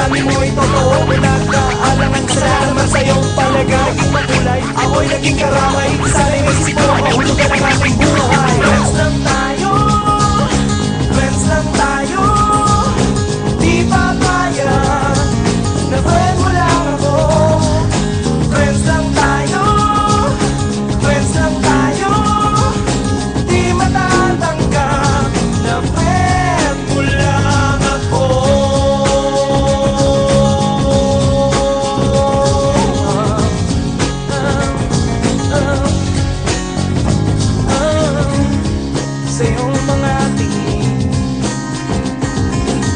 sinasabi mo'y totoo. Nagkaalangan sa naman sa'yong palagay. Naging makulay, ako'y naging karamay. Sana'y may sipo, mahulugan ang ating buhay. Friends lang tayo, friends lang tayo. Di papayag na friend mo lang ako. Friends lang tayo, friends lang tayo. Di matatanggap na friend mo lang ako. Sa iyong mga tingin,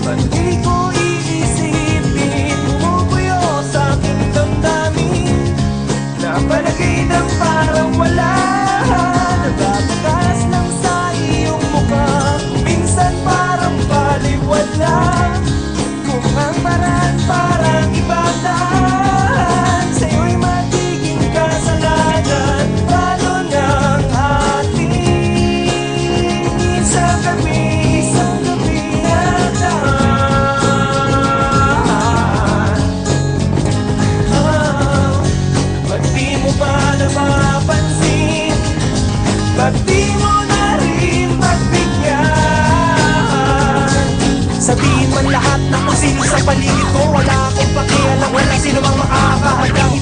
ba't di ko iisipin? Bumubuyo sa aking damdamin na palagay ng parang wala. Nagbabagas lang sa iyong mukha, minsan parang baliwala. Kung ang paraan parang ibatan, sa'yo'y magiging kasalanan. Paano ng ating isang gabi nadaan? Ba't di mo ba napapansin? Ba't di mo na rin pagbigyan? Sabihin man lahat ng kung sino sa paligid ko, wala akong pakialam, wala sino mang makakahadang.